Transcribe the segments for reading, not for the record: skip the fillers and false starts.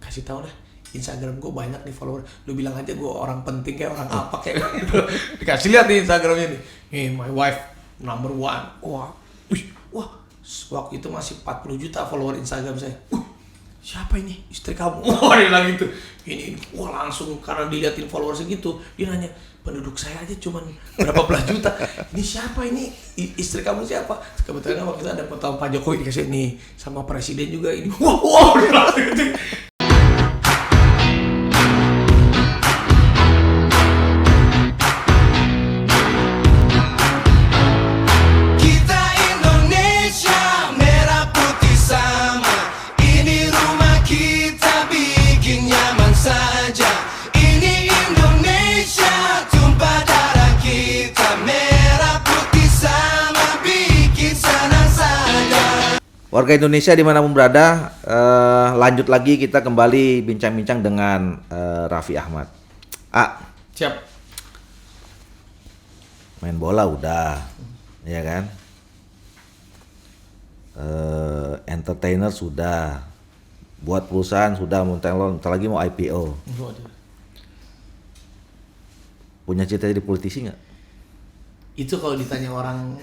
kasih tahu lah Instagram gue banyak nih follower, lu bilang aja gue orang penting kayak orang apa kayak gitu. Dikasih lihat nih Instagramnya nih, my wife number one. Wah waktu itu masih 40 juta follower Instagram saya. Siapa ini istri kamu? Wah dia bilang gitu. Ini wah langsung karena diliatin follower segitu dia nanya, penduduk saya aja cuman berapa belas juta, ini siapa ini istri kamu siapa? Kebetulan waktu itu ada foto Pak Jokowi dikasih nih sama presiden juga ini. Wah dia langsung gitu. Warga Indonesia dimanapun berada, lanjut lagi kita kembali bincang-bincang dengan Raffi Ahmad. Siap. Main bola udah, ya kan? Entertainer sudah, buat perusahaan sudah, bentar lagi mau IPO. Punya cita jadi politisi nggak? Itu kalau ditanya orang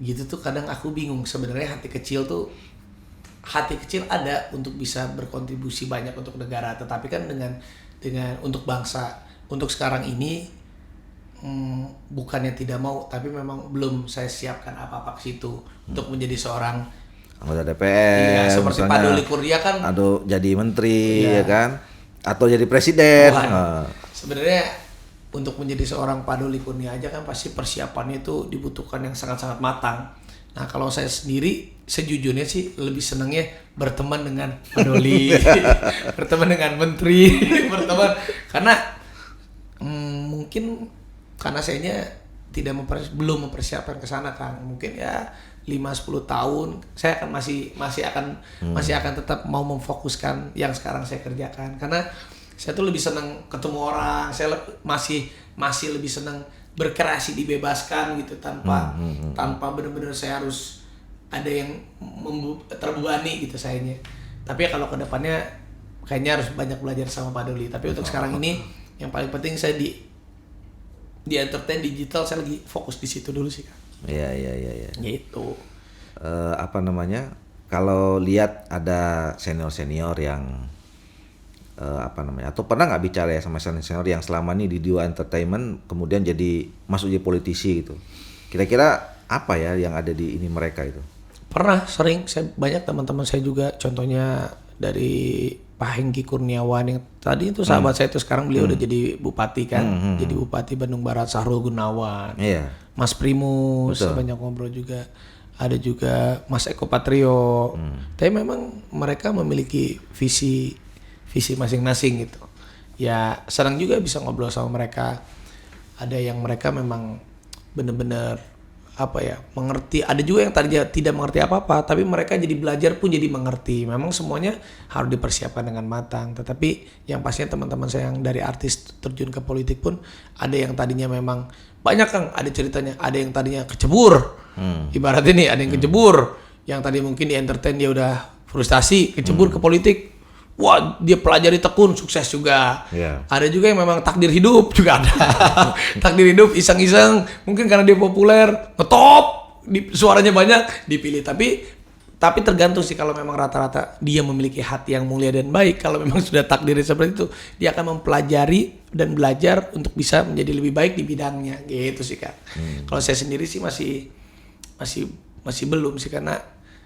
gitu tuh kadang aku bingung sebenarnya. Hati kecil ada untuk bisa berkontribusi banyak untuk negara, tetapi kan dengan untuk bangsa untuk sekarang ini bukannya tidak mau, tapi memang belum saya siapkan apa-apa ke situ untuk menjadi seorang anggota DPR, seperti Pak Doli Kurnia kan, atau jadi menteri, ya kan, atau jadi presiden. Sebenarnya untuk menjadi seorang Pak Doli Kurnia aja kan pasti persiapannya itu dibutuhkan yang sangat-sangat matang. Nah kalau saya sendiri sejujurnya sih lebih senangnya berteman dengan Pak Doli, berteman dengan menteri, karena mungkin karena sayanya belum mempersiapkan ke sana kan, mungkin ya 5-10 tahun saya akan masih akan tetap mau memfokuskan yang sekarang saya kerjakan, karena saya tuh lebih senang ketemu orang, saya masih lebih senang berkreasi, dibebaskan gitu tanpa benar-benar saya harus ada yang terbebani gitu sayanya. Tapi kalau ke depannya kayaknya harus banyak belajar sama Pak Doli. Tapi untuk sekarang ini yang paling penting saya di entertain digital, saya lagi fokus di situ dulu sih Kak. Iya. Gitu. Kalau lihat ada senior yang atau pernah nggak bicara ya sama senior yang selama ini di Duo Entertainment kemudian masuk jadi politisi gitu, kira-kira apa ya yang ada di ini mereka itu? Pernah, sering. Saya banyak teman-teman saya juga, contohnya dari Pak Hengki Kurniawan yang tadi itu sahabat saya itu, sekarang beliau udah jadi bupati kan, jadi Bupati Bandung Barat, Sahrul Gunawan, Mas Primus, saya banyak ngobrol juga. Ada juga Mas Eko Patrio. Tapi memang mereka memiliki visi masing-masing gitu. Ya senang juga bisa ngobrol sama mereka. Ada yang mereka memang benar-benar mengerti. Ada juga yang tadinya tidak mengerti apa-apa, tapi mereka jadi belajar pun jadi mengerti. Memang semuanya harus dipersiapkan dengan matang. Tetapi yang pastinya teman-teman saya yang dari artis terjun ke politik pun ada yang tadinya memang banyak Kang, ada ceritanya. Ada yang tadinya kecebur. Ibarat ini ada yang kecebur, yang tadi mungkin di entertain dia udah frustasi, kecebur ke politik. Wah, dia pelajari tekun, sukses juga. Ada juga yang memang takdir hidup juga ada. Takdir hidup iseng-iseng, mungkin karena dia populer, ngetop, suaranya banyak, dipilih. Tapi tergantung sih, kalau memang rata-rata dia memiliki hati yang mulia dan baik, kalau memang sudah takdirnya seperti itu, dia akan mempelajari dan belajar untuk bisa menjadi lebih baik di bidangnya. Gitu sih Kak. Kalau saya sendiri sih masih belum sih, karena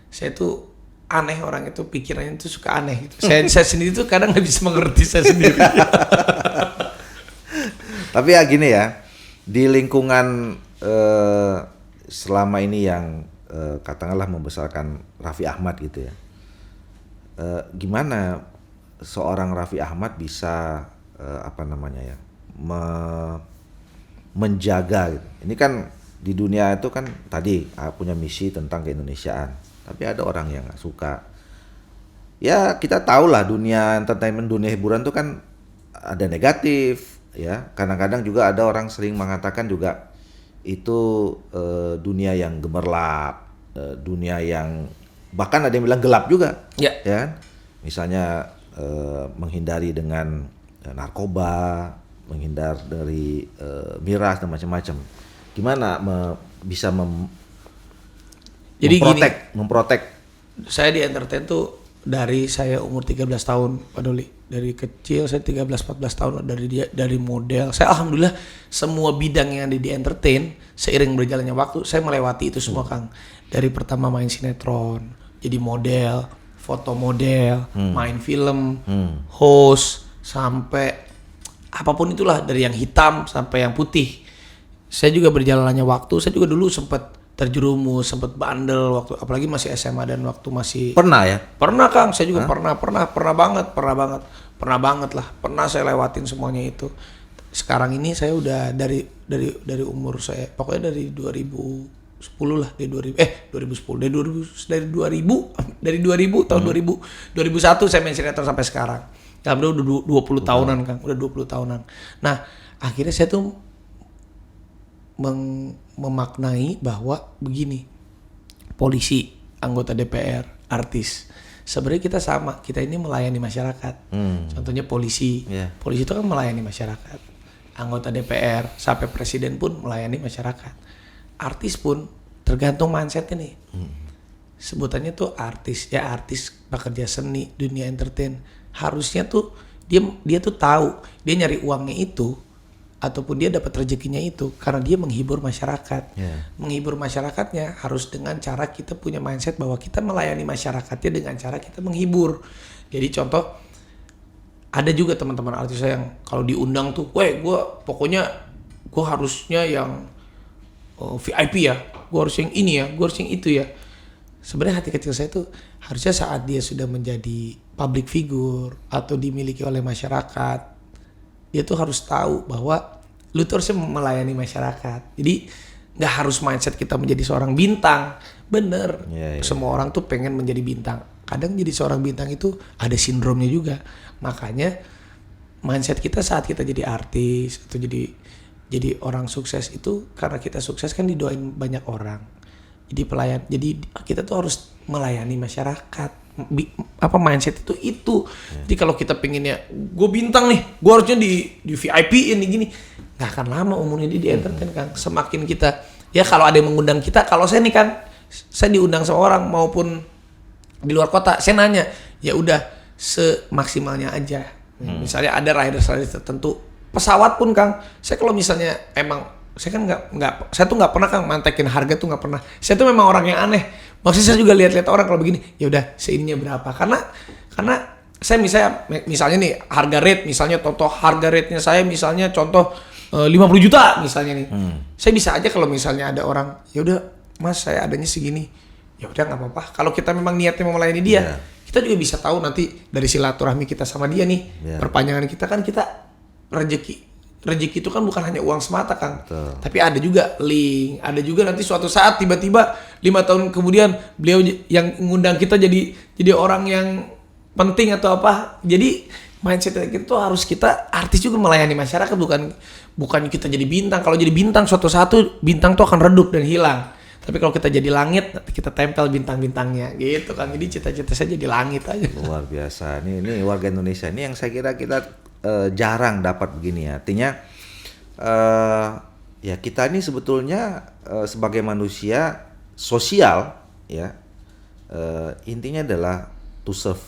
saya tuh aneh, orang itu pikirannya itu suka aneh gitu. Saya sendiri tuh kadang nggak bisa mengerti saya sendiri. Tapi ya gini ya, di lingkungan selama ini yang katakanlah membesarkan Raffi Ahmad gitu ya, gimana seorang Raffi Ahmad bisa menjaga gitu. Ini kan di dunia itu kan tadi punya misi tentang keindonesiaan. Tapi ada orang yang nggak suka. Ya kita tahu lah, dunia entertainment, dunia hiburan tuh kan ada negatif, ya. Kadang-kadang juga ada orang sering mengatakan juga itu dunia yang gemerlap, dunia yang bahkan ada yang bilang gelap juga, ya. Misalnya menghindari dengan narkoba, menghindar dari miras dan macam-macam. Gimana bisa Jadi memprotek? Saya di entertain tuh dari saya umur 13 tahun, Pak Doli. Dari kecil saya 13-14 tahun dari model. Saya alhamdulillah semua bidang yang ada di entertain seiring berjalannya waktu saya melewati itu semua, Kang. Dari pertama main sinetron, jadi model, foto model, main film, host, sampai apapun itulah, dari yang hitam sampai yang putih. Saya juga berjalannya waktu, saya juga dulu sempat terjerumus, sempat bandel waktu apalagi masih SMA dan waktu masih pernah Kang, saya juga pernah banget lah, pernah saya lewatin semuanya itu. Sekarang ini saya udah dari umur saya pokoknya dari 2010 lah, dari 2000 tahun 2001 saya main sinetron sampai sekarang. Ya udah 20 tahunan Kang, udah 20 tahunan. Nah, akhirnya saya tuh memaknai bahwa begini, polisi, anggota DPR, artis, sebenarnya kita sama, kita ini melayani masyarakat. Contohnya polisi, polisi itu kan melayani masyarakat. Anggota DPR sampai presiden pun melayani masyarakat. Artis pun tergantung mindsetnya nih. Sebutannya tuh artis, ya artis pekerja seni, dunia entertain. Harusnya tuh dia tuh tahu dia nyari uangnya itu ataupun dia dapat rezekinya itu karena dia menghibur masyarakat. Menghibur masyarakatnya harus dengan cara kita punya mindset bahwa kita melayani masyarakatnya dengan cara kita menghibur. Jadi contoh, ada juga teman-teman artis saya yang kalau diundang tuh, gue harusnya yang VIP ya, gue harus yang ini ya, gue harus yang itu ya. Sebenarnya hati kecil saya tuh harusnya saat dia sudah menjadi public figure atau dimiliki oleh masyarakat, dia tuh harus tahu bahwa lu tuh harusnya melayani masyarakat. Jadi nggak harus mindset kita menjadi seorang bintang. Bener, semua orang tuh pengen menjadi bintang. Kadang jadi seorang bintang itu ada sindromnya juga. Makanya mindset kita saat kita jadi artis atau jadi orang sukses itu, karena kita sukses kan didoain banyak orang. Jadi kita tuh harus melayani masyarakat. Mindset itu. Jadi kalau kita pengennya gue bintang nih, gue harusnya di VIP ini gini, nggak akan lama umurnya dia di entertain Kang. Semakin kita, ya kalau ada yang mengundang kita, kalau saya nih kan, saya diundang sama orang maupun di luar kota, saya nanya, ya udah semaksimalnya aja. Misalnya ada riders tertentu, pesawat pun Kang, saya kalau misalnya emang saya kan saya tuh nggak pernah Kang mantekin harga tuh, nggak pernah. Saya tuh memang orang yang aneh. Maksudnya saya juga lihat-lihat orang kalau begini, ya udah seininya berapa. Karena saya misalnya nih harga rate, misalnya contoh harga rate-nya saya misalnya contoh 50 juta misalnya nih. Saya bisa aja kalau misalnya ada orang, ya udah Mas saya adanya segini. Ya udah nggak apa-apa. Kalau kita memang niatnya mau melayani dia, kita juga bisa tahu nanti dari silaturahmi kita sama dia nih. Perpanjangan kita kan kita rezeki itu kan bukan hanya uang semata Kang. Tapi ada juga link, ada juga nanti suatu saat tiba-tiba 5 tahun kemudian beliau yang ngundang kita jadi orang yang penting atau apa. Jadi mindset kita tuh harus kita artis juga melayani masyarakat, bukan kita jadi bintang. Kalau jadi bintang suatu saat bintang tuh akan redup dan hilang. Tapi kalau kita jadi langit, nanti kita tempel bintang-bintangnya gitu kan. Jadi cita-cita saya jadi langit aja. Luar biasa. Ini warga Indonesia ini yang saya kira kita jarang dapat begini ya. Artinya ya kita ini sebetulnya sebagai manusia sosial ya, intinya adalah to serve,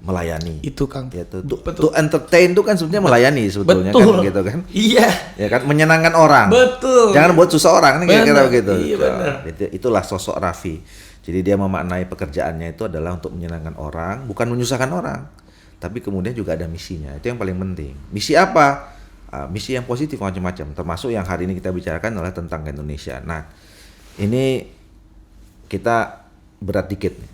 melayani. Itu Kang. Ya, to entertain itu kan sebenarnya melayani sebetulnya. Betul. Kan gitu kan. Iya. Ya kan, menyenangkan orang. Betul. Jangan buat susah orang, ini kira-kira begitu. Iya benar. Itulah sosok Raffi. Jadi dia memaknai pekerjaannya itu adalah untuk menyenangkan orang, bukan menyusahkan orang. Tapi kemudian juga ada misinya, itu yang paling penting. Misi apa? Misi yang positif macam-macam, termasuk yang hari ini kita bicarakan adalah tentang Indonesia. Nah, ini kita berat dikit nih.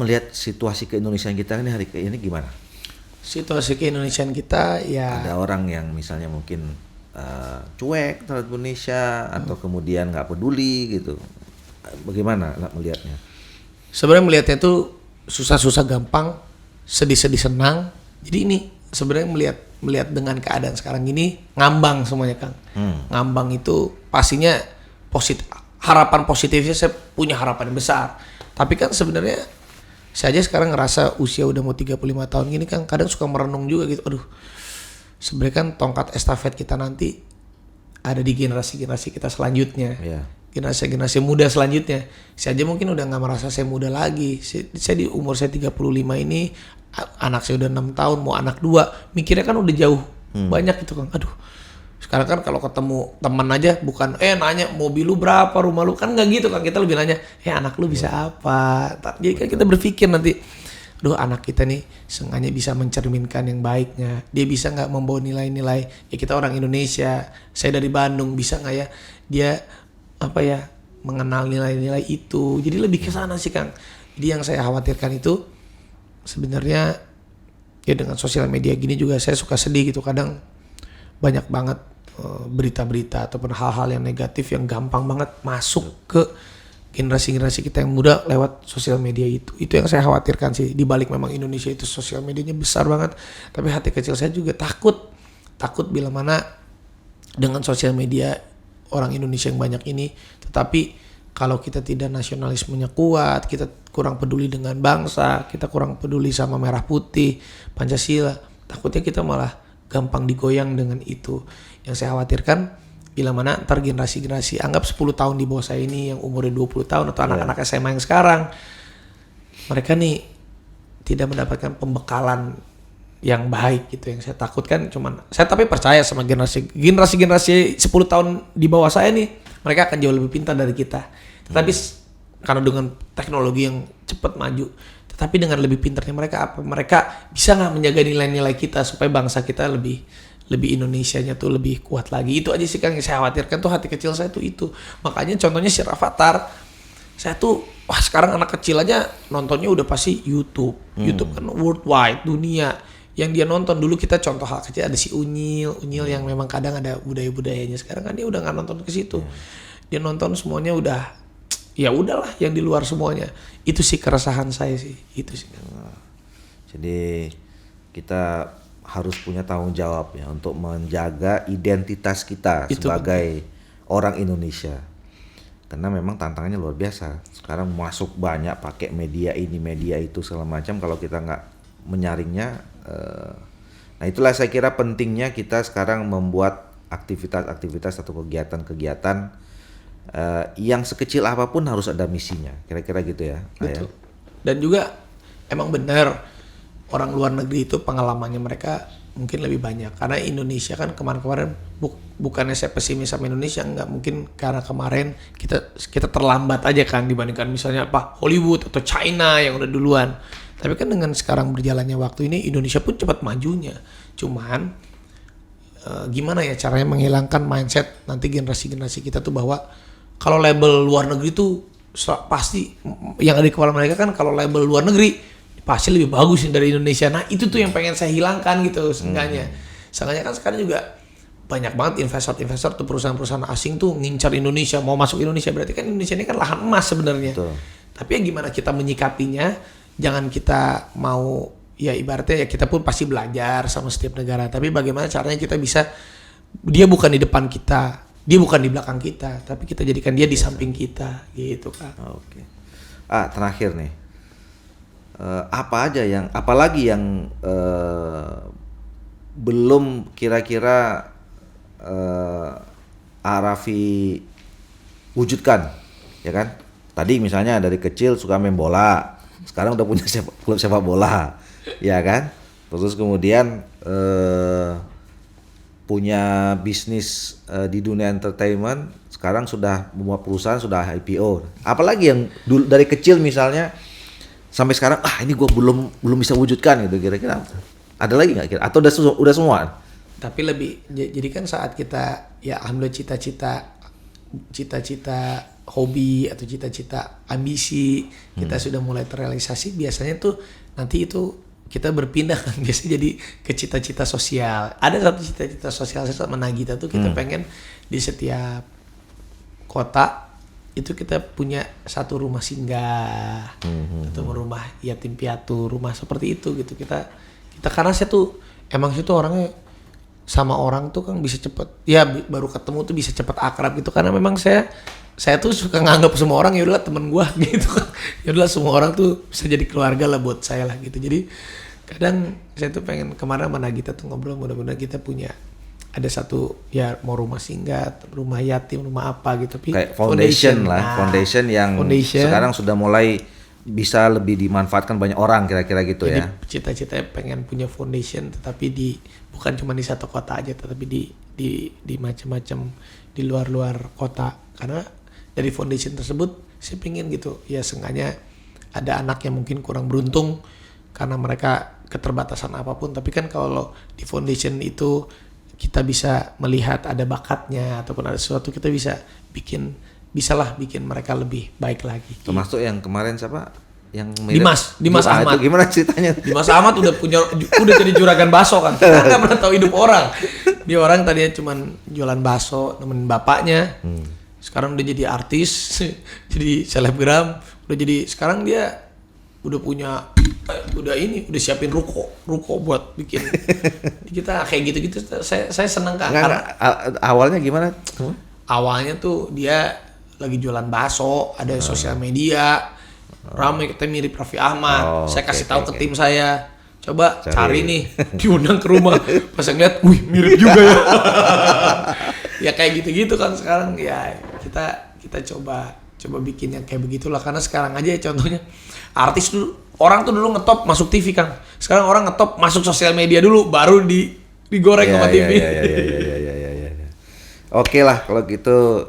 Melihat situasi keindonesiaan kita ini hari ini gimana? Situasi keindonesiaan kita ya. Ada orang yang misalnya mungkin cuek terhadap Indonesia atau kemudian nggak peduli gitu. Bagaimana melihatnya? Sebenarnya melihatnya tuh susah-susah gampang, sedih-sedih senang. Jadi ini sebenarnya melihat dengan keadaan sekarang ini ngambang semuanya Kang. Ngambang itu pastinya harapan positifnya saya punya harapan besar. Tapi kan sebenarnya Saya aja sekarang ngerasa usia udah mau 35 tahun gini kan kadang suka merenung juga gitu. Aduh, sebenarnya kan tongkat estafet kita nanti ada di generasi-generasi kita selanjutnya. Iya. Generasi-generasi muda selanjutnya. Saya aja mungkin udah gak merasa saya muda lagi. Saya di umur saya 35 ini, anak saya udah 6 tahun, mau anak 2. Mikirnya kan udah jauh banyak gitu kan. Aduh, sekarang kan kalau ketemu teman aja bukan nanya mobil lu berapa, rumah lu, kan nggak gitu kan, kita lebih nanya anak lu bisa apa. Jadi kan kita berpikir nanti, anak kita nih sengaja bisa mencerminkan yang baiknya, dia bisa nggak membawa nilai-nilai, ya kita orang Indonesia, saya dari Bandung, bisa nggak ya dia mengenal nilai-nilai itu. Jadi lebih ke sana sih Kang. Jadi yang saya khawatirkan itu sebenarnya ya dengan sosial media gini juga saya suka sedih gitu, kadang banyak banget berita-berita ataupun hal-hal yang negatif yang gampang banget masuk ke generasi-generasi kita yang muda lewat sosial media itu. Itu yang saya khawatirkan sih. Di balik memang Indonesia itu sosial medianya besar banget, tapi hati kecil saya juga takut bila mana dengan sosial media orang Indonesia yang banyak ini, tetapi kalau kita tidak nasionalismenya kuat, kita kurang peduli dengan bangsa, kita kurang peduli sama merah putih, Pancasila, takutnya kita malah gampang digoyang dengan itu. Yang saya khawatirkan bila mana ntar generasi-generasi anggap 10 tahun di bawah saya ini yang umurnya 20 tahun atau anak-anak SMA yang sekarang, mereka nih tidak mendapatkan pembekalan yang baik gitu. Yang saya takutkan saya tapi percaya sama generasi 10 tahun di bawah saya nih, mereka akan jauh lebih pintar dari kita. Tetapi karena dengan teknologi yang cepat maju, tapi dengan lebih pintarnya mereka bisa nggak menjaga nilai-nilai kita supaya bangsa kita lebih Indonesianya tuh lebih kuat lagi. Itu aja sih Kang yang saya khawatirkan tuh, hati kecil saya tuh itu. Makanya contohnya si Rafathar, saya tuh sekarang anak kecil aja nontonnya udah pasti YouTube kan worldwide, dunia yang dia nonton. Dulu kita contoh hal kecil ada si Unyil yang memang kadang ada budaya-budayanya, sekarang kan dia udah nggak nonton ke situ. Dia nonton semuanya udah ya udahlah yang di luar semuanya. Itu sih keresahan saya sih, itu sih. Jadi kita harus punya tanggung jawab ya untuk menjaga identitas kita itu sebagai orang Indonesia. Karena memang tantangannya luar biasa. Sekarang masuk banyak pakai media ini, media itu segala macam. Kalau kita nggak menyaringnya, nah itulah saya kira pentingnya kita sekarang membuat aktivitas-aktivitas atau kegiatan-kegiatan yang sekecil apapun harus ada misinya, kira-kira gitu ya. Betul. Dan juga emang benar orang luar negeri itu pengalamannya mereka mungkin lebih banyak, karena Indonesia kan kemarin bukannya saya pesimis sama Indonesia, enggak, mungkin karena kemarin kita terlambat aja kan dibandingkan misalnya Hollywood atau China yang udah duluan. Tapi kan dengan sekarang berjalannya waktu ini Indonesia pun cepat majunya. Cuman gimana ya caranya menghilangkan mindset nanti generasi-generasi kita tuh bahwa kalau label luar negeri tuh pasti yang ada di kepala mereka kan, kalau label luar negeri pasti lebih bagus dari Indonesia. Nah itu tuh yang pengen saya hilangkan gitu seenggaknya. Seenggaknya kan sekarang juga banyak banget investor atau perusahaan-perusahaan asing tuh ngincar Indonesia, mau masuk Indonesia. Berarti kan Indonesia ini kan lahan emas sebenarnya. Tapi ya gimana kita menyikapinya, jangan kita mau, ya ibaratnya ya kita pun pasti belajar sama setiap negara. Tapi bagaimana caranya kita bisa, dia bukan di depan kita, dia bukan di belakang kita, tapi kita jadikan dia di samping kita gitu kan. Oke. Terakhir nih. Apalagi yang belum kira-kira Raffi wujudkan, ya kan? Tadi misalnya dari kecil suka main bola, sekarang udah punya klub sepak bola, ya kan? Terus kemudian punya bisnis di dunia entertainment, sekarang sudah membuat perusahaan, sudah IPO. Apalagi yang dari kecil misalnya sampai sekarang ini gue belum bisa wujudkan gitu, kira-kira ada lagi nggak kira, atau udah semua? Tapi lebih jadi kan saat kita ya alhamdulillah cita-cita hobi atau cita-cita ambisi kita sudah mulai terrealisasi, biasanya tuh nanti itu kita berpindah kan biasanya jadi ke cita-cita sosial. Ada satu cita-cita sosial saya sama Nagita tuh kita pengen di setiap kota itu kita punya satu rumah singgah atau rumah yatim piatu, rumah seperti itu gitu. Kita karena saya tuh emang situ orangnya sama orang tuh kan bisa cepet ya, baru ketemu tuh bisa cepet akrab gitu, karena memang saya saya tuh suka nganggap semua orang ya udahlah teman gua gitu kan. Ya udahlah semua orang tuh bisa jadi keluarga lah buat saya lah gitu. Jadi kadang saya tuh pengen kemana mana kita tuh ngobrol, mudah-mudahan kita punya ada satu ya mau rumah singgah, rumah yatim, rumah apa gitu. Tapi kayak foundation lah, foundation yang sekarang sudah mulai bisa lebih dimanfaatkan banyak orang kira-kira gitu. Jadi, ya. Cita-citanya pengen punya foundation, tetapi bukan cuma di satu kota aja, tetapi di macam-macam di luar kota. Karena dari foundation tersebut saya pengen gitu ya, seenggaknya ada anak yang mungkin kurang beruntung karena mereka keterbatasan apapun, tapi kan kalau di foundation itu kita bisa melihat ada bakatnya ataupun ada sesuatu, kita bisalah bikin mereka lebih baik lagi. Termasuk yang kemarin siapa? Yang mirip Dimas Ahmad. Itu gimana ceritanya? Dimas Ahmad udah jadi juragan bakso kan. Kita nggak pernah tahu hidup orang. Dia orang tadinya cuman jualan bakso, nemenin bapaknya. Sekarang udah jadi artis, jadi selebgram, sekarang dia udah punya udah siapin ruko buat bikin. Kita kayak gitu-gitu saya seneng kan. Awalnya gimana? Awalnya tuh dia lagi jualan bakso, ada sosial media, ramai, kita mirip Raffi Ahmad. Saya kasih tahu ke tim saya, coba cari nih, diundang ke rumah. Pas saya ngeliat, wih mirip juga ya. Ya kayak gitu-gitu kan sekarang ya, kita coba bikin yang kayak begitulah. Karena sekarang aja ya contohnya artis dulu, orang tuh dulu ngetop masuk TV kan, sekarang orang ngetop masuk sosial media dulu baru digoreng sama TV. Oke lah kalau gitu,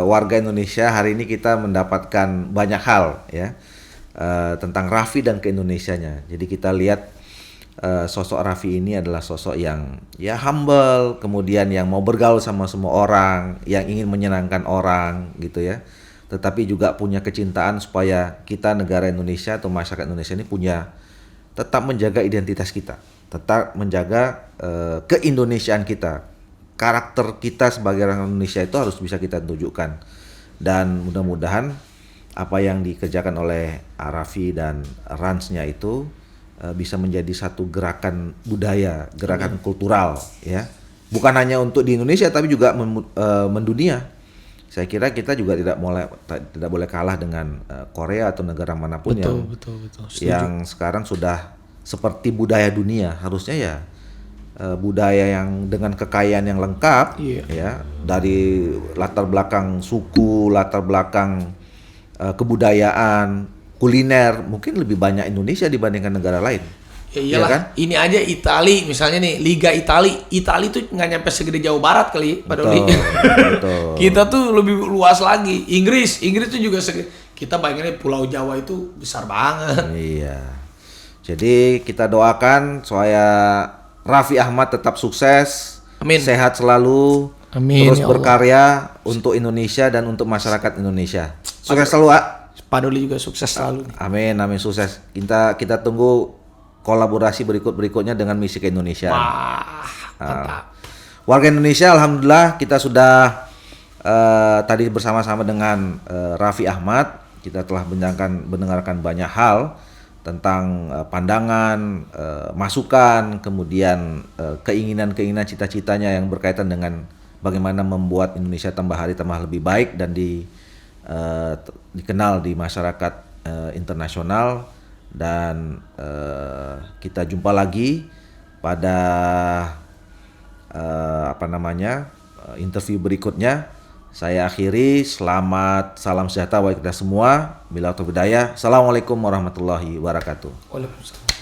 warga Indonesia hari ini kita mendapatkan banyak hal ya tentang Raffi dan ke-Indonesianya. Jadi kita lihat sosok Raffi ini adalah sosok yang ya humble, kemudian yang mau bergaul sama semua orang, yang ingin menyenangkan orang gitu ya. Tetapi juga punya kecintaan supaya kita negara Indonesia atau masyarakat Indonesia ini tetap menjaga identitas kita, tetap menjaga keindonesiaan kita. Karakter kita sebagai orang Indonesia itu harus bisa kita tunjukkan. Dan mudah-mudahan apa yang dikerjakan oleh Raffi dan Ransnya itu bisa menjadi satu gerakan budaya, gerakan kultural ya. Bukan hanya untuk di Indonesia tapi juga mendunia. Saya kira kita juga tidak boleh kalah dengan Korea atau negara manapun betul. Yang sekarang sudah seperti budaya dunia. Harusnya ya budaya yang dengan kekayaan yang lengkap ya, dari latar belakang suku, latar belakang kebudayaan, kuliner, mungkin lebih banyak Indonesia dibandingkan negara lain. Ya iyalah, ya kan? Ini aja Itali misalnya nih, Liga Itali tuh nggak nyampe segede Jawa Barat kali, Pak Dodi. Betul. Kita tuh lebih luas lagi. Inggris tuh juga kita bayanginnya Pulau Jawa itu besar banget. Iya. Jadi kita doakan supaya Raffi Ahmad tetap sukses, amin. Sehat selalu, amin, terus ya berkarya untuk Indonesia dan untuk masyarakat Indonesia. Sukses selalu, Pak. Pak Doli juga sukses selalu. Amin, sukses. Kita tunggu kolaborasi berikutnya dengan misi ke-Indonesiaan. Wah, mantap. Warga Indonesia, alhamdulillah kita sudah tadi bersama-sama dengan Raffi Ahmad, kita telah mendengarkan banyak hal tentang pandangan, masukan, kemudian keinginan-keinginan, cita-citanya yang berkaitan dengan bagaimana membuat Indonesia tambah hari tambah lebih baik dan dikenal di masyarakat internasional. Dan kita jumpa lagi pada interview berikutnya. Saya akhiri, salam sejahtera bagi kita semua. Bila taufiq hidayah. Assalamualaikum warahmatullahi wabarakatuh. Waalaikumsalam.